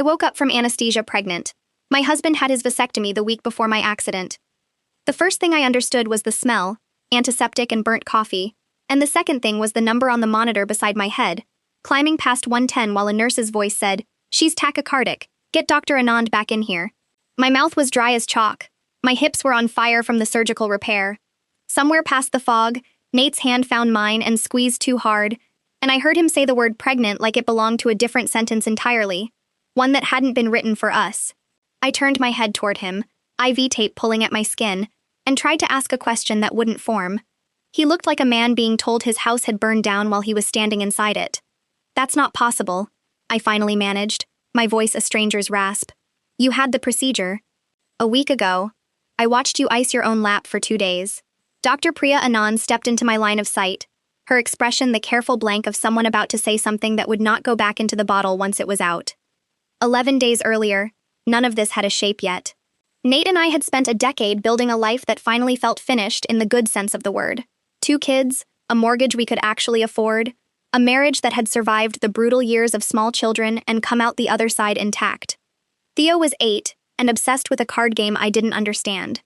I woke up from anesthesia pregnant. My husband had his vasectomy the week before my accident. The first thing I understood was the smell, antiseptic and burnt coffee, and the second thing was the number on the monitor beside my head, climbing past 110 while a nurse's voice said, "She's tachycardic. Get Dr. Anand back in here." My mouth was dry as chalk. My hips were on fire from the surgical repair. Somewhere past the fog, Nate's hand found mine and squeezed too hard, and I heard him say the word pregnant like it belonged to a different sentence entirely, one that hadn't been written for us. I turned my head toward him, IV tape pulling at my skin, and tried to ask a question that wouldn't form. He looked like a man being told his house had burned down while he was standing inside it. "That's not possible," I finally managed, my voice a stranger's rasp. "You had the procedure." "A week ago. I watched you ice your own lap for 2 days." Dr. Priya Anand stepped into my line of sight, her expression the careful blank of someone about to say something that would not go back into the bottle once it was out. 11 days earlier, none of this had a shape yet. Nate and I had spent a decade building a life that finally felt finished in the good sense of the word. 2 kids, a mortgage we could actually afford, a marriage that had survived the brutal years of small children and come out the other side intact. Theo was 8 and obsessed with a card game I didn't understand.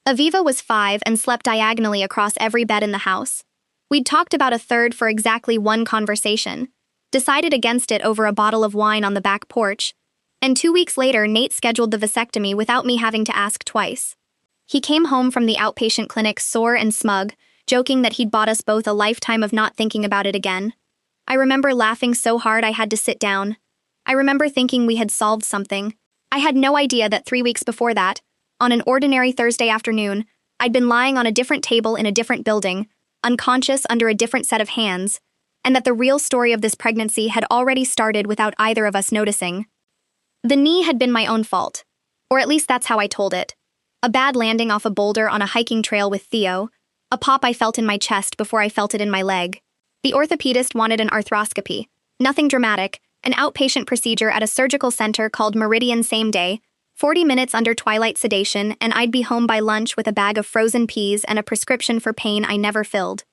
Aviva was 5 and slept diagonally across every bed in the house. We'd talked about a third for exactly one conversation, decided against it over a bottle of wine on the back porch, and 2 weeks later Nate scheduled the vasectomy without me having to ask twice. He came home from the outpatient clinic sore and smug, joking that he'd bought us both a lifetime of not thinking about it again. I remember laughing so hard I had to sit down. I remember thinking we had solved something. I had no idea that 3 weeks before that, on an ordinary Thursday afternoon, I'd been lying on a different table in a different building, unconscious under a different set of hands, and that the real story of this pregnancy had already started without either of us noticing. The knee had been my own fault, or at least that's how I told it. A bad landing off a boulder on a hiking trail with Theo, a pop I felt in my chest before I felt it in my leg. The orthopedist wanted an arthroscopy, nothing dramatic, an outpatient procedure at a surgical center called Meridian same day, 40 minutes under twilight sedation, and I'd be home by lunch with a bag of frozen peas and a prescription for pain I never filled.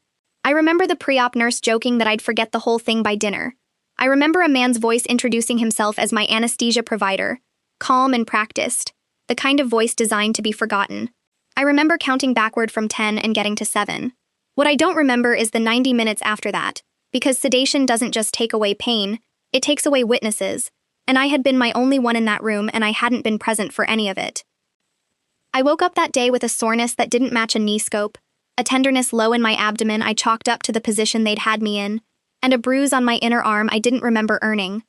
I remember the pre-op nurse joking that I'd forget the whole thing by dinner. I remember a man's voice introducing himself as my anesthesia provider, calm and practiced, the kind of voice designed to be forgotten. I remember counting backward from 10 and getting to 7. What I don't remember is the 90 minutes after that, because sedation doesn't just take away pain, it takes away witnesses, and I had been my only one in that room and I hadn't been present for any of it. I woke up that day with a soreness that didn't match a knee scope, a tenderness low in my abdomen I chalked up to the position they'd had me in, and a bruise on my inner arm I didn't remember earning.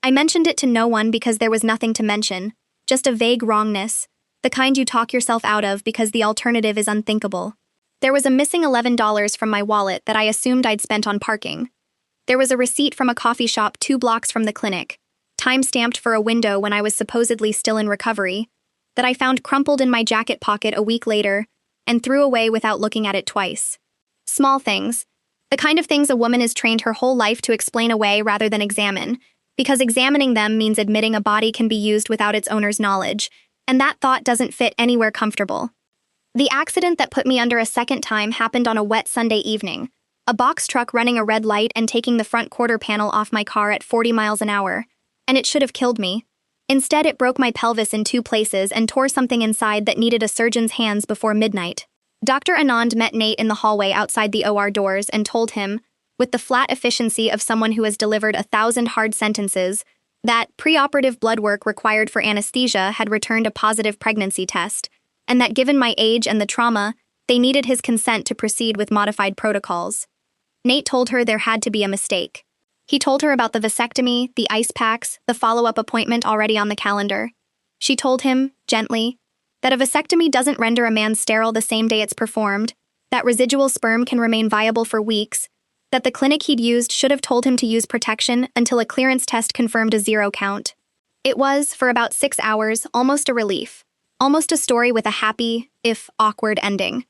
I mentioned it to no one because there was nothing to mention, just a vague wrongness, the kind you talk yourself out of because the alternative is unthinkable. There was a missing $11 from my wallet that I assumed I'd spent on parking. There was a receipt from a coffee shop 2 blocks from the clinic, time-stamped for a window when I was supposedly still in recovery, that I found crumpled in my jacket pocket a week later and threw away without looking at it twice. Small things. The kind of things a woman is trained her whole life to explain away rather than examine, because examining them means admitting a body can be used without its owner's knowledge, and that thought doesn't fit anywhere comfortable. The accident that put me under a second time happened on a wet Sunday evening, a box truck running a red light and taking the front quarter panel off my car at 40 miles an hour, and it should have killed me. Instead, it broke my pelvis in 2 places and tore something inside that needed a surgeon's hands before midnight. Dr. Anand met Nate in the hallway outside the OR doors and told him, with the flat efficiency of someone who has delivered 1,000 hard sentences, that preoperative blood work required for anesthesia had returned a positive pregnancy test, and that given my age and the trauma, they needed his consent to proceed with modified protocols. Nate told her there had to be a mistake. He told her about the vasectomy, the ice packs, the follow-up appointment already on the calendar. She told him, gently, that a vasectomy doesn't render a man sterile the same day it's performed, that residual sperm can remain viable for weeks, that the clinic he'd used should have told him to use protection until a clearance test confirmed a 0 count. It was, for about 6 hours, almost a relief, almost a story with a happy, if awkward, ending.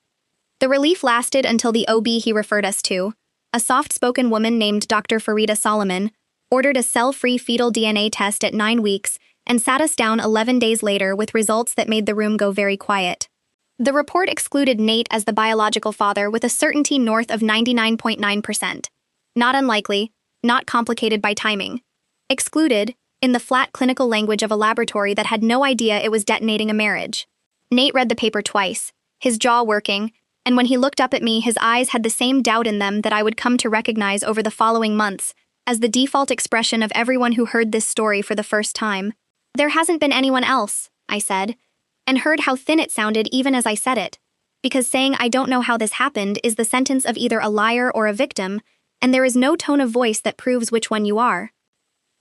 The relief lasted until the OB he referred us to, a soft-spoken woman named Dr. Farida Solomon, ordered a cell-free fetal DNA test at 9 weeks and sat us down 11 days later with results that made the room go very quiet. The report excluded Nate as the biological father with a certainty north of 99.9%. Not unlikely, not complicated by timing. Excluded, in the flat clinical language of a laboratory that had no idea it was detonating a marriage. Nate read the paper twice, his jaw working, and when he looked up at me, his eyes had the same doubt in them that I would come to recognize over the following months as the default expression of everyone who heard this story for the first time. "There hasn't been anyone else," I said, and heard how thin it sounded even as I said it, because saying "I don't know how this happened" is the sentence of either a liar or a victim, and there is no tone of voice that proves which one you are.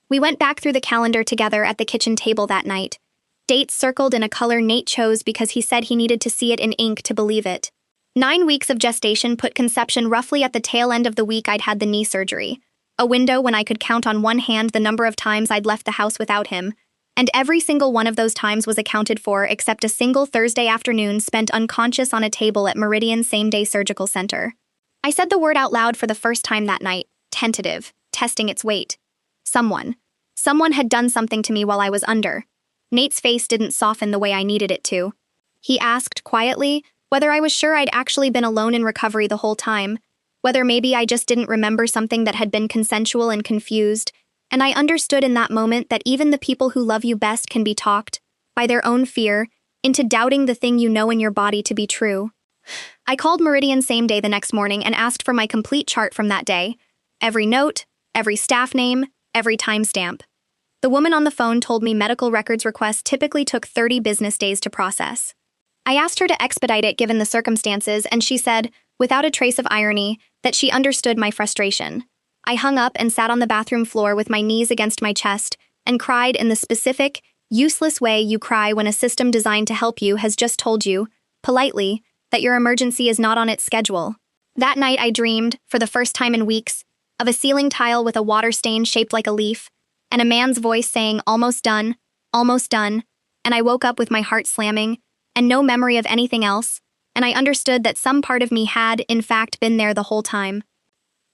We went back through the calendar together at the kitchen table that night, dates circled in a color Nate chose because he said he needed to see it in ink to believe it. 9 weeks of gestation put conception roughly at the tail end of the week I'd had the knee surgery, a window when I could count on one hand the number of times I'd left the house without him, and every single one of those times was accounted for except a single Thursday afternoon spent unconscious on a table at Meridian Same-Day Surgical Center. I said the word out loud for the first time that night, tentative, testing its weight. Someone had done something to me while I was under. Nate's face didn't soften the way I needed it to. He asked, quietly, whether I was sure I'd actually been alone in recovery the whole time, whether maybe I just didn't remember something that had been consensual and confused, and I understood in that moment that even the people who love you best can be talked, by their own fear, into doubting the thing you know in your body to be true. I called Meridian same day the next morning and asked for my complete chart from that day, every note, every staff name, every timestamp. The woman on the phone told me medical records requests typically took 30 business days to process. I asked her to expedite it given the circumstances, and she said, without a trace of irony, that she understood my frustration. I hung up and sat on the bathroom floor with my knees against my chest and cried in the specific, useless way you cry when a system designed to help you has just told you, politely, that your emergency is not on its schedule. That night I dreamed, for the first time in weeks, of a ceiling tile with a water stain shaped like a leaf, and a man's voice saying, almost done, and I woke up with my heart slamming, and no memory of anything else, and I understood that some part of me had, in fact, been there the whole time.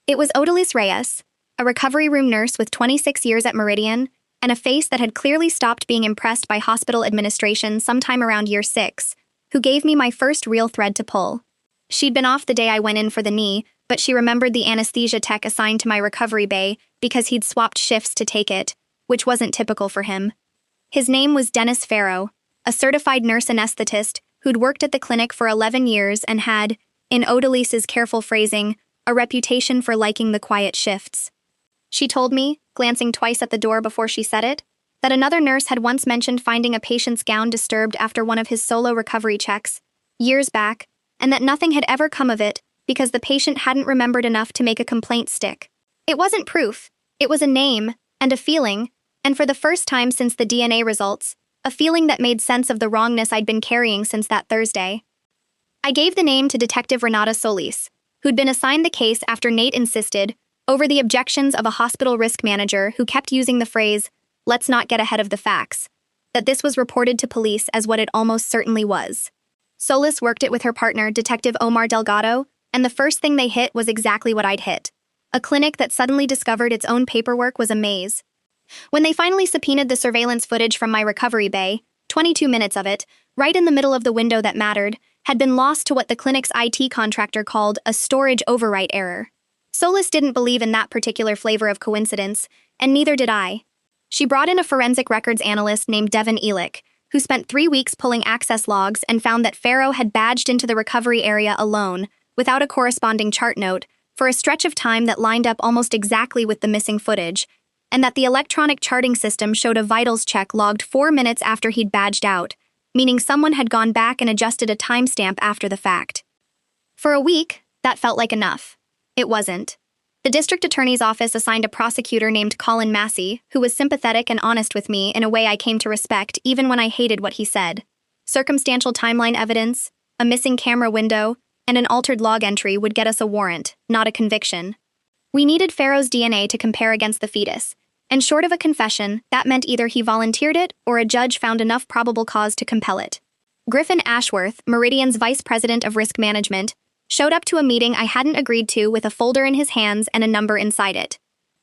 It was Odalys Reyes, a recovery room nurse with 26 years at Meridian, and a face that had clearly stopped being impressed by hospital administration sometime around year 6, who gave me my first real thread to pull. She'd been off the day I went in for the knee, but she remembered the anesthesia tech assigned to my recovery bay because he'd swapped shifts to take it, which wasn't typical for him. His name was Dennis Farrow, a certified nurse anesthetist who'd worked at the clinic for 11 years and had, in Odalys's careful phrasing, a reputation for liking the quiet shifts. She told me, glancing twice at the door before she said it, that another nurse had once mentioned finding a patient's gown disturbed after one of his solo recovery checks, years back, and that nothing had ever come of it because the patient hadn't remembered enough to make a complaint stick. It wasn't proof, it was a name, and a feeling, and for the first time since the DNA results, a feeling that made sense of the wrongness I'd been carrying since that Thursday. I gave the name to Detective Renata Solis, who'd been assigned the case after Nate insisted, over the objections of a hospital risk manager who kept using the phrase, "let's not get ahead of the facts," that this was reported to police as what it almost certainly was. Solis worked it with her partner, Detective Omar Delgado, and the first thing they hit was exactly what I'd hit. A clinic that suddenly discovered its own paperwork was a maze. When they finally subpoenaed the surveillance footage from my recovery bay, 22 minutes of it, right in the middle of the window that mattered, had been lost to what the clinic's IT contractor called a storage overwrite error. Solis didn't believe in that particular flavor of coincidence, and neither did I. She brought in a forensic records analyst named Devin Elick, who spent 3 weeks pulling access logs and found that Farrow had badged into the recovery area alone, without a corresponding chart note, for a stretch of time that lined up almost exactly with the missing footage, and that the electronic charting system showed a vitals check logged 4 minutes after he'd badged out, meaning someone had gone back and adjusted a timestamp after the fact. For a week, that felt like enough. It wasn't. The district attorney's office assigned a prosecutor named Colin Massey, who was sympathetic and honest with me in a way I came to respect even when I hated what he said. Circumstantial timeline evidence, a missing camera window, and an altered log entry would get us a warrant, not a conviction. We needed Farrow's DNA to compare against the fetus, and short of a confession, that meant either he volunteered it or a judge found enough probable cause to compel it. Griffin Ashworth, Meridian's vice president of risk management, showed up to a meeting I hadn't agreed to with a folder in his hands and a number inside it.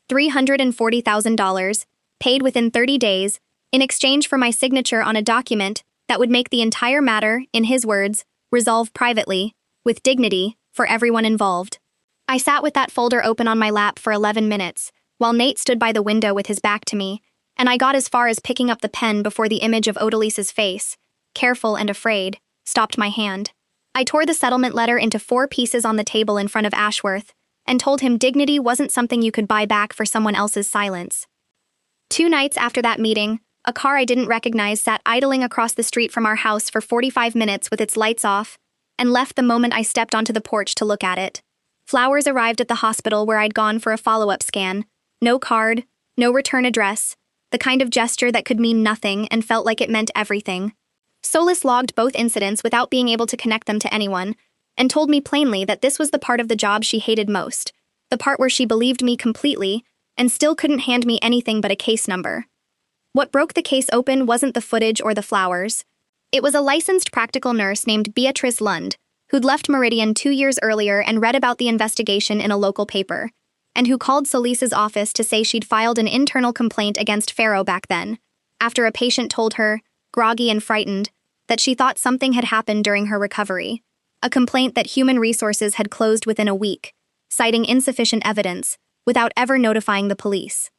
$340,000, paid within 30 days, in exchange for my signature on a document that would make the entire matter, in his words, resolve privately, with dignity, for everyone involved. I sat with that folder open on my lap for 11 minutes, while Nate stood by the window with his back to me, and I got as far as picking up the pen before the image of Odalise's face, careful and afraid, stopped my hand. I tore the settlement letter into 4 pieces on the table in front of Ashworth and told him dignity wasn't something you could buy back for someone else's silence. 2 nights after that meeting, a car I didn't recognize sat idling across the street from our house for 45 minutes with its lights off and left the moment I stepped onto the porch to look at it. Flowers arrived at the hospital where I'd gone for a follow-up scan. No card, no return address, the kind of gesture that could mean nothing and felt like it meant everything. Solis logged both incidents without being able to connect them to anyone, and told me plainly that this was the part of the job she hated most, the part where she believed me completely and still couldn't hand me anything but a case number. What broke the case open wasn't the footage or the flowers. It was a licensed practical nurse named Beatrice Lund, who'd left Meridian 2 years earlier and read about the investigation in a local paper, and who called Solis's office to say she'd filed an internal complaint against Farrow back then, after a patient told her, groggy and frightened, that she thought something had happened during her recovery, a complaint that Human Resources had closed within a week, citing insufficient evidence, without ever notifying the police.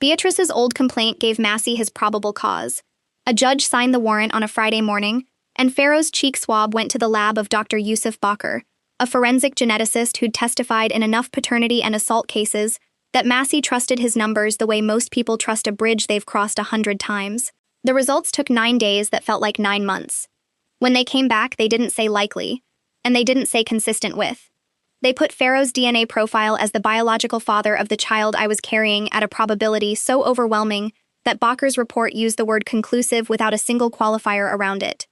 Beatrice's old complaint gave Massey his probable cause. A judge signed the warrant on a Friday morning, and Farrow's cheek swab went to the lab of Dr. Yusuf Bakr, a forensic geneticist who'd testified in enough paternity and assault cases that Massey trusted his numbers the way most people trust a bridge they've crossed 100 times. The results took 9 days that felt like 9 months. When they came back, they didn't say likely, and they didn't say consistent with. They put Farrow's DNA profile as the biological father of the child I was carrying at a probability so overwhelming that Bakr's report used the word conclusive without a single qualifier around it.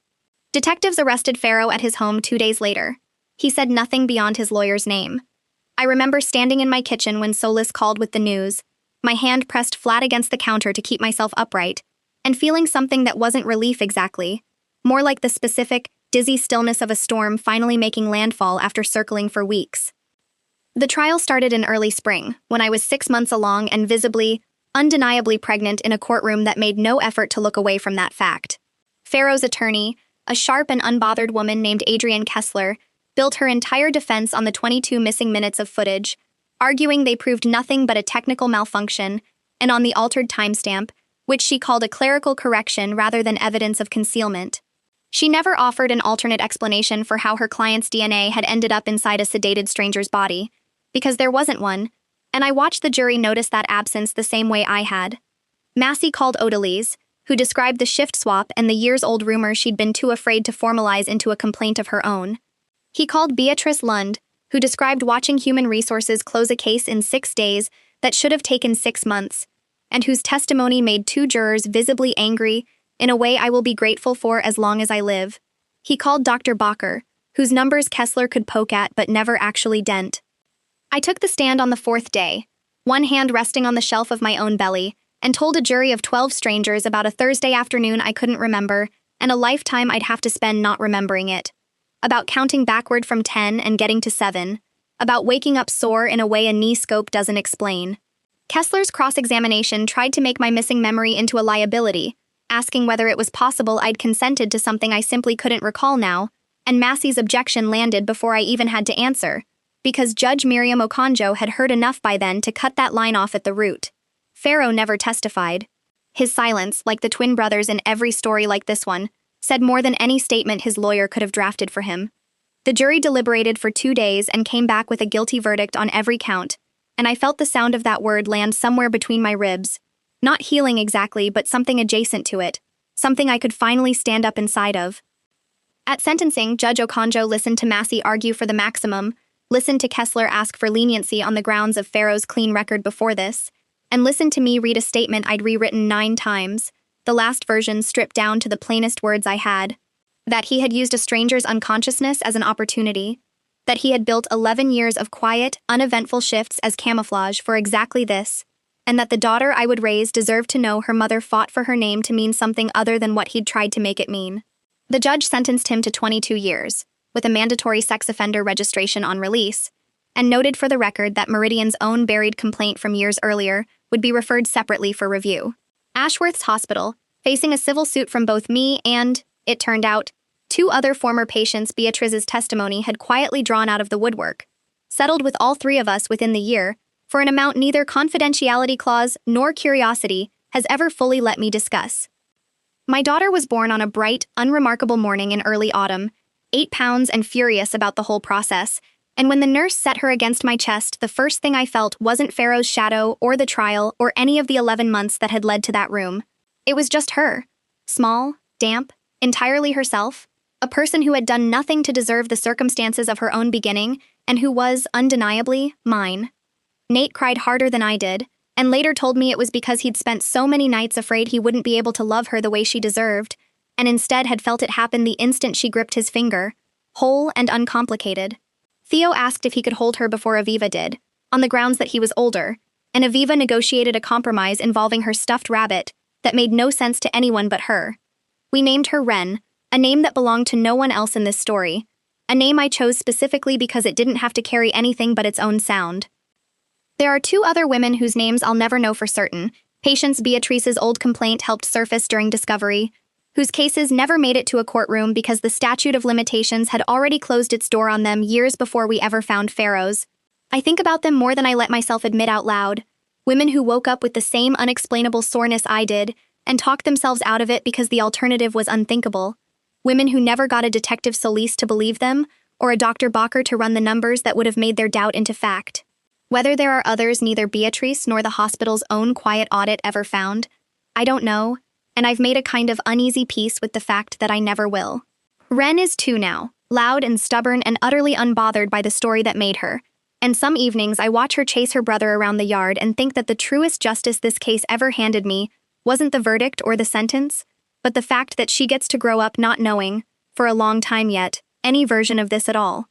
Detectives arrested Farrow at his home 2 days later. He said nothing beyond his lawyer's name. I remember standing in my kitchen when Solis called with the news, my hand pressed flat against the counter to keep myself upright, and feeling something that wasn't relief exactly, more like the specific, dizzy stillness of a storm finally making landfall after circling for weeks. The trial started in early spring, when I was 6 months along and visibly, undeniably pregnant in a courtroom that made no effort to look away from that fact. Farrow's attorney, a sharp and unbothered woman named Adrienne Kessler, built her entire defense on the 22 missing minutes of footage, arguing they proved nothing but a technical malfunction, and on the altered timestamp, which she called a clerical correction rather than evidence of concealment. She never offered an alternate explanation for how her client's DNA had ended up inside a sedated stranger's body, because there wasn't one, and I watched the jury notice that absence the same way I had. Massey called Odalise, who described the shift swap and the years-old rumor she'd been too afraid to formalize into a complaint of her own. He called Beatrice Lund, who described watching Human Resources close a case in 6 days that should have taken 6 months, and whose testimony made 2 jurors visibly angry in a way I will be grateful for as long as I live. He called Dr. Bakr, whose numbers Kessler could poke at but never actually dent. I took the stand on the 4th day, one hand resting on the shelf of my own belly, and told a jury of 12 strangers about a Thursday afternoon I couldn't remember and a lifetime I'd have to spend not remembering it. About counting backward from 10 and getting to 7. About waking up sore in a way a knee scope doesn't explain. Kessler's cross-examination tried to make my missing memory into a liability, asking whether it was possible I'd consented to something I simply couldn't recall now, and Massey's objection landed before I even had to answer, because Judge Miriam Okonjo had heard enough by then to cut that line off at the root. Farrow never testified. His silence, like the twin brothers in every story like this one, said more than any statement his lawyer could have drafted for him. The jury deliberated for 2 days and came back with a guilty verdict on every count, and I felt the sound of that word land somewhere between my ribs. Not healing exactly, but something adjacent to it, something I could finally stand up inside of. At sentencing, Judge Okonjo listened to Massey argue for the maximum, listened to Kessler ask for leniency on the grounds of Farrow's clean record before this, and listened to me read a statement I'd rewritten 9 times, the last version stripped down to the plainest words I had. That he had used a stranger's unconsciousness as an opportunity, that he had built 11 years of quiet, uneventful shifts as camouflage for exactly this, and that the daughter I would raise deserved to know her mother fought for her name to mean something other than what he'd tried to make it mean. The judge sentenced him to 22 years, with a mandatory sex offender registration on release, and noted for the record that Meridian's own buried complaint from years earlier would be referred separately for review. Ashworth's hospital, facing a civil suit from both me and, it turned out, 2 other former patients Beatrice's testimony had quietly drawn out of the woodwork, settled with all 3 of us within the year, for an amount neither confidentiality clause nor curiosity has ever fully let me discuss. My daughter was born on a bright, unremarkable morning in early autumn, 8 pounds and furious about the whole process, and when the nurse set her against my chest, the first thing I felt wasn't Pharaoh's shadow or the trial or any of the 11 months that had led to that room. It was just her. Small, damp, entirely herself, a person who had done nothing to deserve the circumstances of her own beginning, and who was, undeniably, mine. Nate cried harder than I did, and later told me it was because he'd spent so many nights afraid he wouldn't be able to love her the way she deserved, and instead had felt it happen the instant she gripped his finger, whole and uncomplicated. Theo asked if he could hold her before Aviva did, on the grounds that he was older, and Aviva negotiated a compromise involving her stuffed rabbit that made no sense to anyone but her. We named her Wren, a name that belonged to no one else in this story, a name I chose specifically because it didn't have to carry anything but its own sound. There are 2 other women whose names I'll never know for certain. Patience Beatrice's old complaint helped surface during discovery, whose cases never made it to a courtroom because the statute of limitations had already closed its door on them years before we ever found Pharaoh's. I think about them more than I let myself admit out loud. Women who woke up with the same unexplainable soreness I did, and talked themselves out of it because the alternative was unthinkable. Women who never got a Detective Solis to believe them, or a Dr. Bacher to run the numbers that would have made their doubt into fact. Whether there are others neither Beatrice nor the hospital's own quiet audit ever found, I don't know, and I've made a kind of uneasy peace with the fact that I never will. Wren is 2 now, loud and stubborn and utterly unbothered by the story that made her, and some evenings I watch her chase her brother around the yard and think that the truest justice this case ever handed me wasn't the verdict or the sentence, but the fact that she gets to grow up not knowing, for a long time yet, any version of this at all.